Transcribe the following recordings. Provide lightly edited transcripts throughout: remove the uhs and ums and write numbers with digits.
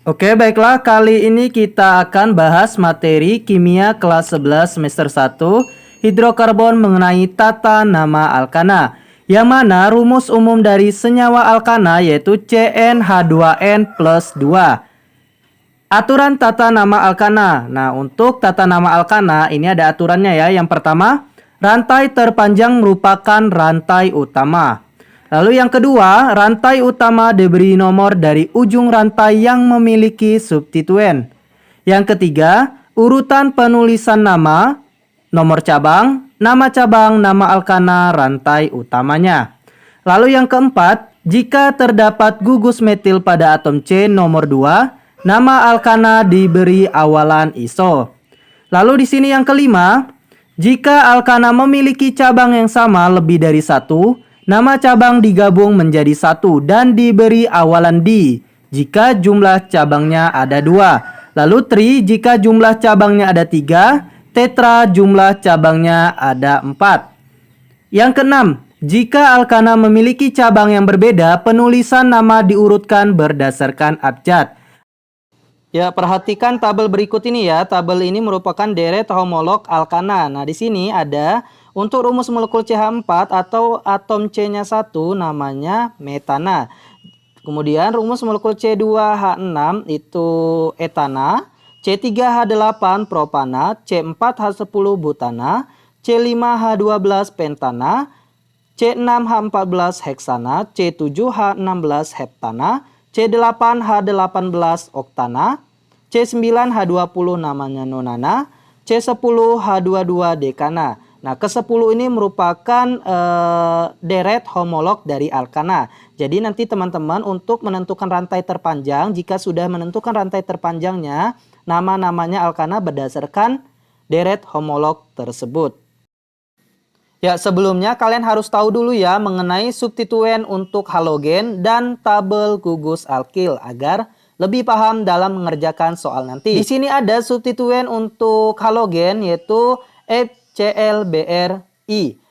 Oke, baiklah, kali ini kita akan bahas materi kimia kelas 11 semester 1 hidrokarbon mengenai tata nama alkana, yang mana rumus umum dari senyawa alkana yaitu CnH2n plus 2. Aturan tata nama alkana. Nah, untuk tata nama alkana ini ada aturannya ya. Yang pertama, rantai terpanjang merupakan rantai utama. Lalu yang kedua, rantai utama diberi nomor dari ujung rantai yang memiliki substituen. Yang ketiga, urutan penulisan nama, nomor cabang, nama alkana, rantai utamanya. Lalu yang keempat, jika terdapat gugus metil pada atom C nomor 2, nama alkana diberi awalan iso. Lalu di sini yang kelima, jika alkana memiliki cabang yang sama lebih dari satu, nama cabang digabung menjadi satu dan diberi awalan di jika jumlah cabangnya ada 2. Lalu tri jika jumlah cabangnya ada 3, tetra jumlah cabangnya ada 4. Yang keenam, jika alkana memiliki cabang yang berbeda, penulisan nama diurutkan berdasarkan abjad. Ya, perhatikan tabel berikut ini ya. Tabel ini merupakan deret homolog alkana. Nah, di sini ada untuk rumus molekul CH4 atau atom C-nya 1 namanya metana. Kemudian rumus molekul C2H6 itu etana, C3H8 propana, C4H10 butana, C5H12 pentana, C6H14 heksana, C7H16 heptana, C8H18 oktana, C9H20 namanya nonana, C10H22 dekana. Nah, ke-10 ini merupakan deret homolog dari alkana. Jadi nanti teman-teman untuk menentukan rantai terpanjang, jika sudah menentukan rantai terpanjangnya, nama-namanya alkana berdasarkan deret homolog tersebut. Ya, sebelumnya kalian harus tahu dulu ya mengenai substituen untuk halogen dan tabel gugus alkil agar lebih paham dalam mengerjakan soal nanti. Di sini ada substituen untuk halogen yaitu FClBrI,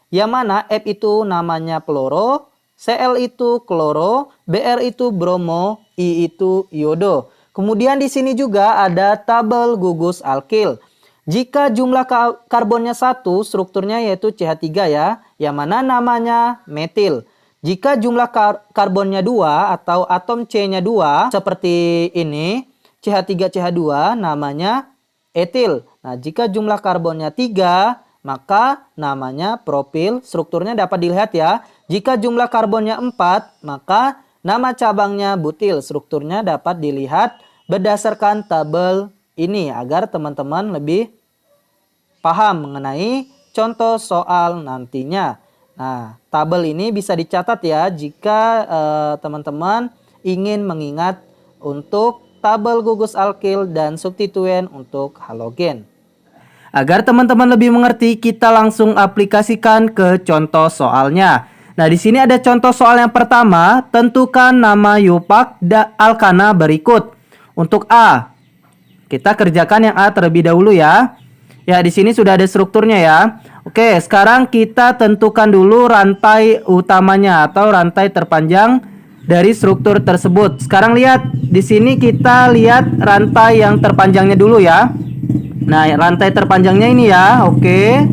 yang mana F itu namanya fluoro, Cl itu kloro, Br itu bromo, I itu iodo. Kemudian di sini juga ada tabel gugus alkil. Jika jumlah karbonnya 1, strukturnya yaitu CH3 ya, yang mana namanya metil. Jika jumlah karbonnya 2 atau atom C-nya 2, seperti ini, CH3CH2 namanya etil. Nah, jika jumlah karbonnya 3, maka namanya propil. Strukturnya dapat dilihat ya. Jika jumlah karbonnya 4, maka nama cabangnya butil. Strukturnya dapat dilihat berdasarkan tabel ini agar teman-teman lebih paham mengenai contoh soal nantinya. Nah, tabel ini bisa dicatat ya jika teman-teman ingin mengingat untuk tabel gugus alkil dan substituen untuk halogen. Agar teman-teman lebih mengerti, kita langsung aplikasikan ke contoh soalnya. Nah, di sini ada contoh soal yang pertama, tentukan nama Yupak alkana berikut. Untuk A, kita kerjakan yang A terlebih dahulu ya. Ya, di sini sudah ada strukturnya ya. Oke, sekarang kita tentukan dulu rantai utamanya atau rantai terpanjang dari struktur tersebut. Sekarang lihat, di sini kita lihat rantai yang terpanjangnya dulu ya. Nah, rantai terpanjangnya ini ya. Oke.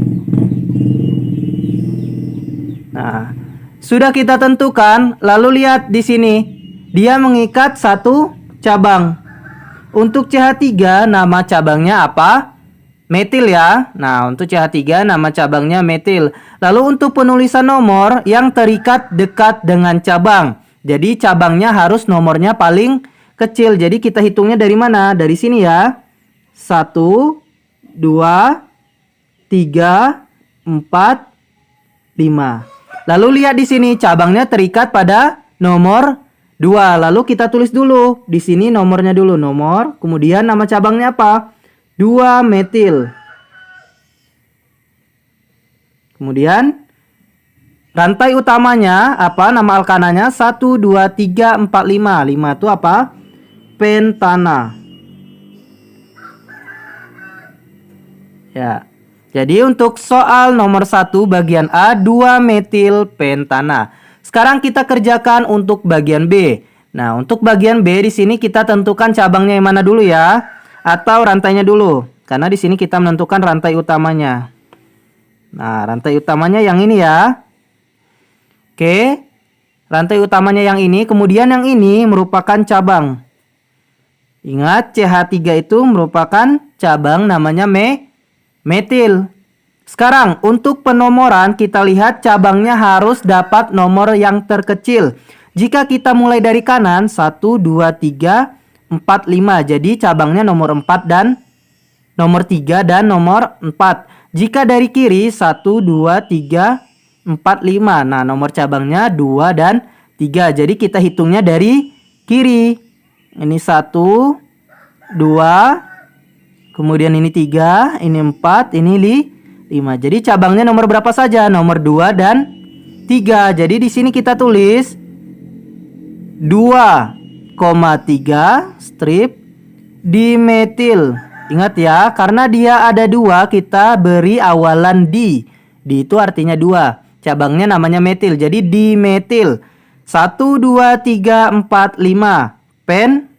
Nah, sudah kita tentukan, lalu lihat di sini. Dia mengikat satu cabang. Untuk CH3 nama cabangnya apa? Metil ya. Nah, untuk CH3 nama cabangnya metil. Lalu untuk penulisan nomor yang terikat dekat dengan cabang. Jadi cabangnya harus nomornya paling kecil. Jadi kita hitungnya dari mana? Dari sini ya. 1, 2, 3, 4, 5. Lalu lihat di sini cabangnya terikat pada nomor 2. Lalu kita tulis dulu. Di sini nomornya dulu, nomor. Kemudian nama cabangnya apa? 2 metil. Kemudian rantai utamanya apa? Nama alkananya 1, 2, 3, 4, 5. 5 itu apa? Pentana. Ya. Jadi untuk soal nomor 1 bagian A 2 metil pentana. Sekarang kita kerjakan untuk bagian B. Nah, untuk bagian B di sini kita tentukan cabangnya yang mana dulu ya, atau rantainya dulu. Karena di sini kita menentukan rantai utamanya. Nah, rantai utamanya yang ini ya. Oke. Rantai utamanya yang ini, kemudian yang ini merupakan cabang. Ingat, CH3 itu merupakan cabang namanya metil. Sekarang, untuk penomoran kita lihat cabangnya harus dapat nomor yang terkecil. Jika kita mulai dari kanan, 1, 2, 3, 4, 5. Jadi cabangnya nomor 4 dan nomor 3 dan nomor 4. Jika dari kiri, 1, 2, 3, 4, 5. Nah, nomor cabangnya 2 dan 3. Jadi kita hitungnya dari kiri. Ini 1, 2, kemudian ini 3, ini 4, ini 5. Jadi cabangnya nomor berapa saja? Nomor 2 dan 3. Jadi di sini kita tulis 2,3 strip dimetil. Ingat ya, karena dia ada 2, kita beri awalan di. Di itu artinya 2. Cabangnya namanya metil. Jadi dimetil. 1, 2, 3, 4, 5. Pentana.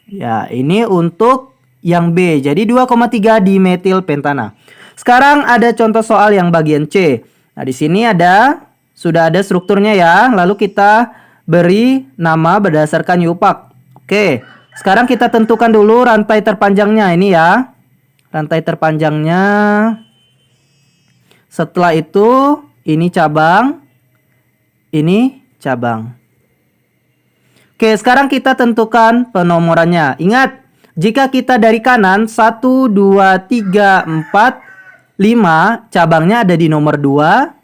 Ya, ini untuk yang B. Jadi 2,3 dimetil pentana. Sekarang ada contoh soal yang bagian C. Nah, di sini sudah ada strukturnya ya. Lalu kita beri nama berdasarkan yupak. Oke. Sekarang kita tentukan dulu rantai terpanjangnya ini ya. Rantai terpanjangnya. Setelah itu ini cabang. Ini cabang. Oke, sekarang kita tentukan penomorannya. Ingat, jika kita dari kanan 1, 2, 3, 4, 5, cabangnya ada di nomor 2.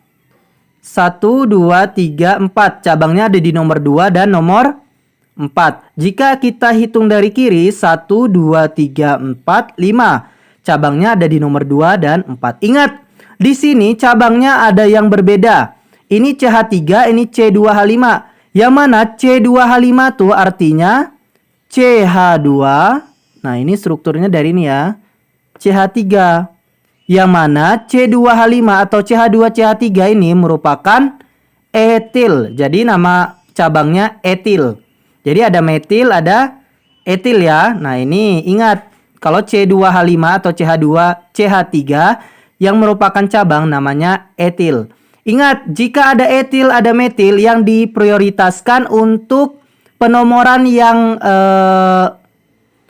1, 2, 3, 4, cabangnya ada di nomor 2 dan nomor 4. Jika kita hitung dari kiri 1, 2, 3, 4, 5, cabangnya ada di nomor 2 dan 4. Ingat, di sini cabangnya ada yang berbeda. Ini CH3, ini C2H5. Yang mana C2H5 tuh artinya CH2. Nah, ini strukturnya dari ini ya. CH3. Yang mana C2H5 atau CH2CH3 ini merupakan etil. Jadi nama cabangnya etil. Jadi ada metil, ada etil ya. Nah, ini ingat, kalau C2H5 atau CH2CH3 yang merupakan cabang namanya etil. Ingat, jika ada etil, ada metil yang diprioritaskan untuk penomoran yang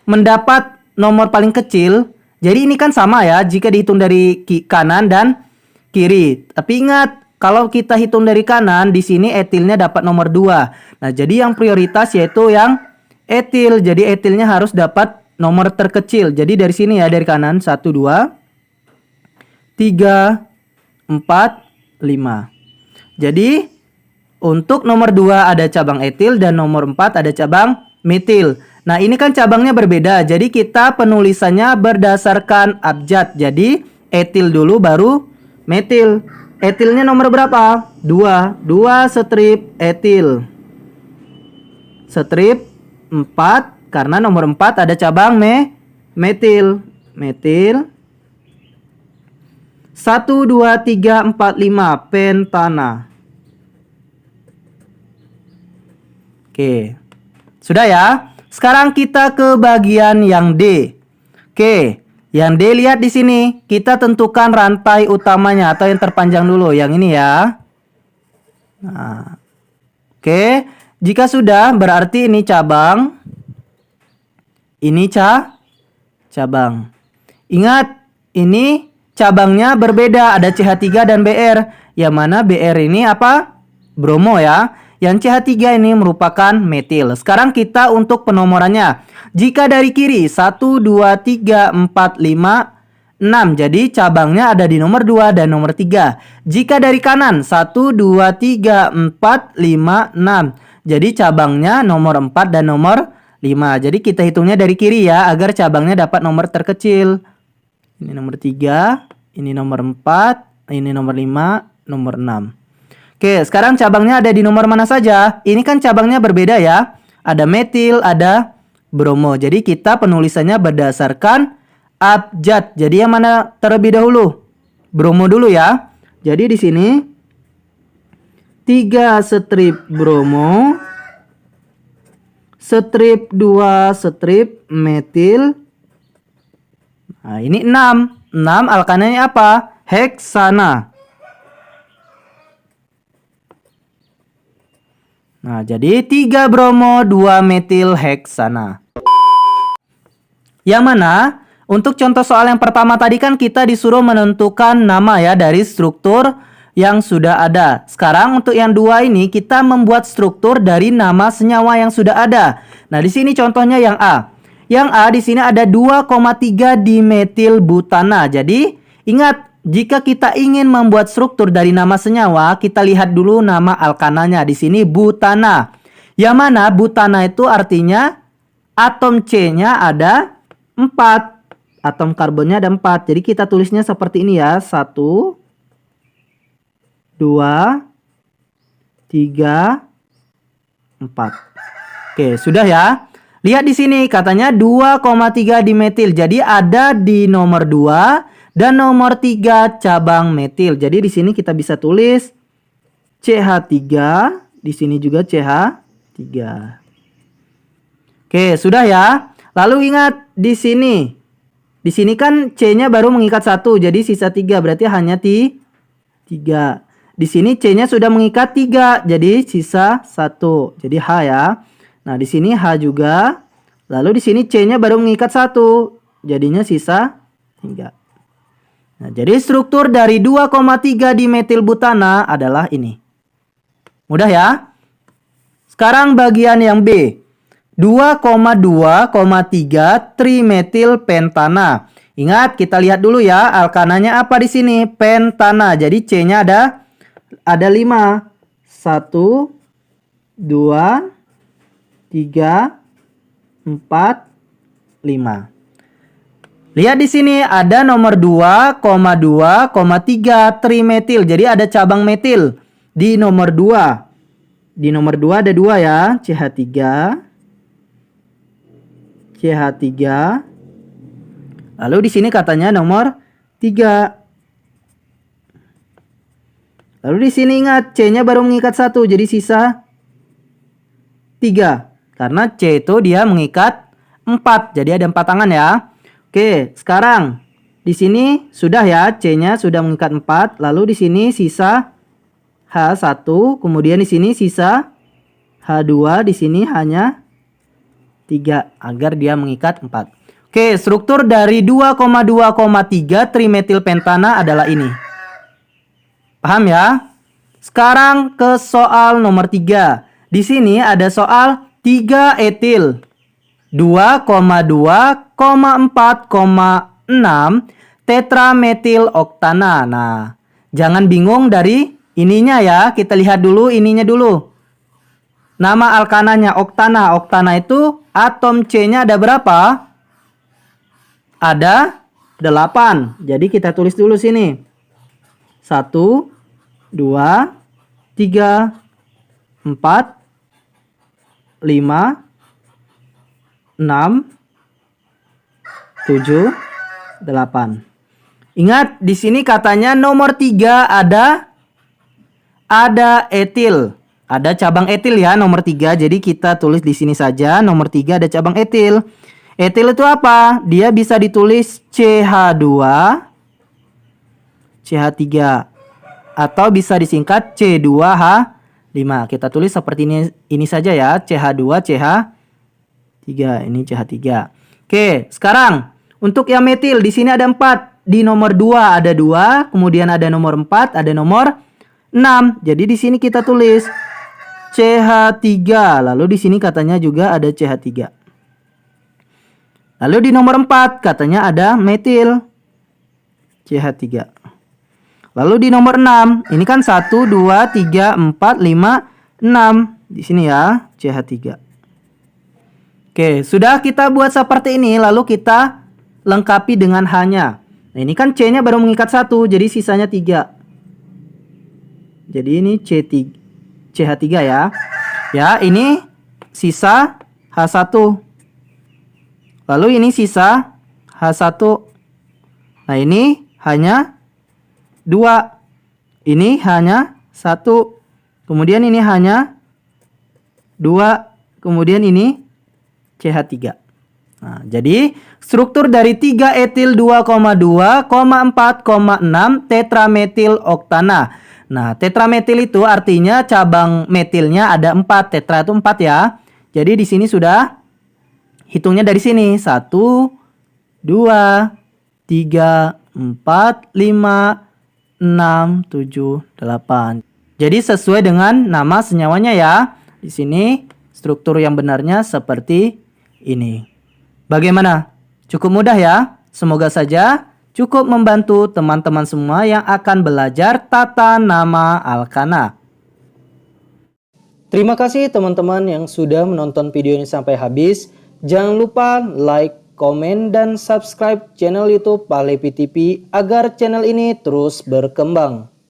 mendapat nomor paling kecil. Jadi ini kan sama ya, jika dihitung dari kanan dan kiri. Tapi ingat, kalau kita hitung dari kanan, di sini etilnya dapat nomor 2. Nah, jadi yang prioritas yaitu yang etil. Jadi etilnya harus dapat nomor terkecil. Jadi dari sini ya, dari kanan 1, 2, 3, 4, 5. Jadi untuk nomor 2 ada cabang etil dan nomor 4 ada cabang metil. Nah, ini kan cabangnya berbeda. Jadi kita penulisannya berdasarkan abjad. Jadi etil dulu baru metil. Etilnya nomor berapa? 2. 2 strip etil. Strip 4 karena nomor 4 ada cabang metil. Metil. 1, 2, 3, 4, 5 pentana. Oke. Sudah ya? Sekarang kita ke bagian yang D. Oke, yang D lihat di sini. Kita tentukan rantai utamanya atau yang terpanjang dulu, yang ini ya. Nah. Oke, jika sudah berarti ini cabang. Ini cabang. Ingat, ini cabangnya berbeda, ada CH3 dan Br. Yang mana Br ini apa? Bromo ya. Yang CH3 ini merupakan metil. Sekarang kita untuk penomorannya. Jika dari kiri 1, 2, 3, 4, 5, 6. Jadi cabangnya ada di nomor 2 dan nomor 3. Jika dari kanan 1, 2, 3, 4, 5, 6. Jadi cabangnya nomor 4 dan nomor 5. Jadi kita hitungnya dari kiri ya, agar cabangnya dapat nomor terkecil. Ini nomor 3, ini nomor 4, ini nomor 5, nomor 6. Oke, sekarang cabangnya ada di nomor mana saja? Ini kan cabangnya berbeda ya. Ada metil, ada bromo. Jadi kita penulisannya berdasarkan abjad. Jadi yang mana terlebih dahulu? Bromo dulu ya. Jadi di sini 3 strip bromo, strip 2 strip metil. Nah, ini 6. 6 alkananya apa? Heksana. Nah, jadi 3 bromo, 2 metil heksana. Yang mana untuk contoh soal yang pertama tadi kan kita disuruh menentukan nama ya dari struktur yang sudah ada. Sekarang untuk yang dua ini kita membuat struktur dari nama senyawa yang sudah ada. Nah, di sini contohnya yang A. Yang A di sini ada 2,3 dimetil butana. Jadi, ingat jika kita ingin membuat struktur dari nama senyawa, kita lihat dulu nama alkananya. Di sini butana. Yang mana butana itu artinya atom C-nya ada 4. Atom karbonnya ada 4. Jadi kita tulisnya seperti ini ya. 1, 2, 3, 4. Oke, sudah ya. Lihat di sini katanya 2,3 dimetil. Jadi ada di nomor 2 dan nomor 3 cabang metil. Jadi di sini kita bisa tulis CH3, di sini juga CH3. Oke, sudah ya. Lalu ingat di sini. Di sini kan C-nya baru mengikat 1, jadi sisa 3, berarti hanya 3. Di sini C-nya sudah mengikat 3, jadi sisa 1. Jadi H ya. Nah, di sini H juga. Lalu di sini C-nya baru mengikat 1, jadinya sisa 3. Nah, jadi struktur dari 2,3 dimetil butana adalah ini. Mudah ya? Sekarang bagian yang B. 2,2,3 trimetil pentana. Ingat, kita lihat dulu ya, alkananya apa di sini? Pentana. Jadi C-nya ada 5. 1, 2, 3, 4, 5. Lihat di sini ada nomor 2,2,3 trimetil. Jadi ada cabang metil di nomor 2. Di nomor 2 ada 2 ya, CH3. CH3. Lalu di sini katanya nomor 3. Lalu di sini ingat C-nya baru mengikat 1, jadi sisa 3. Karena C itu dia mengikat 4, jadi ada 4 tangan ya. Oke, sekarang di sini sudah ya, C-nya sudah mengikat 4. Lalu di sini sisa H1, kemudian di sini sisa H2, di sini hanya 3 agar dia mengikat 4. Oke, struktur dari 2,2,3 trimetil pentana adalah ini. Paham ya? Sekarang ke soal nomor 3. Di sini ada soal 3 etil 2,2,4,6 tetrametil oktana. Nah, jangan bingung dari ininya ya. Kita lihat dulu ininya dulu. Nama alkananya oktana. Oktana itu atom C-nya ada berapa? Ada 8. Jadi kita tulis dulu sini. 1, 2, 3, 4, 5, 6, 7, 8. Ingat di sini katanya nomor 3 ada etil. Ada cabang etil ya nomor 3. Jadi kita tulis di sini saja nomor 3 ada cabang etil. Etil itu apa? Dia bisa ditulis CH2, CH3 atau bisa disingkat C2H5. Kita tulis seperti ini saja ya, CH2, CH3. Ini CH3. Oke, sekarang untuk yang metil di sini ada 4. Di nomor 2 ada 2, kemudian ada nomor 4, ada nomor 6. Jadi di sini kita tulis CH3. Lalu di sini katanya juga ada CH3. Lalu di nomor 4 katanya ada metil CH3. Lalu di nomor 6, ini kan 1, 2, 3, 4, 5, 6. Di sini ya, CH3. Oke, sudah kita buat seperti ini, lalu kita lengkapi dengan H-nya. Nah, ini kan C-nya baru mengikat 1, jadi sisanya 3. Jadi ini CH3 ya. Ya, ini sisa H1. Lalu ini sisa H1. Nah, ini hanya 2. Ini hanya 1. Kemudian ini hanya 2, kemudian ini CH3. Nah, jadi struktur dari 3 etil 2,2, 4,6 tetrametil oktana. Nah, tetrametil itu artinya cabang metilnya ada 4, tetra itu 4 ya. Jadi di sini sudah hitungnya dari sini. 1, 2, 3, 4, 5, 6, 7, 8. Jadi sesuai dengan nama senyawanya ya. Di sini struktur yang benarnya seperti ini. Bagaimana? Cukup mudah ya? Semoga saja cukup membantu teman-teman semua yang akan belajar tata nama alkana. Terima kasih teman-teman yang sudah menonton video ini sampai habis. Jangan lupa like, komen, dan subscribe channel YouTube Pak Levi TV agar channel ini terus berkembang.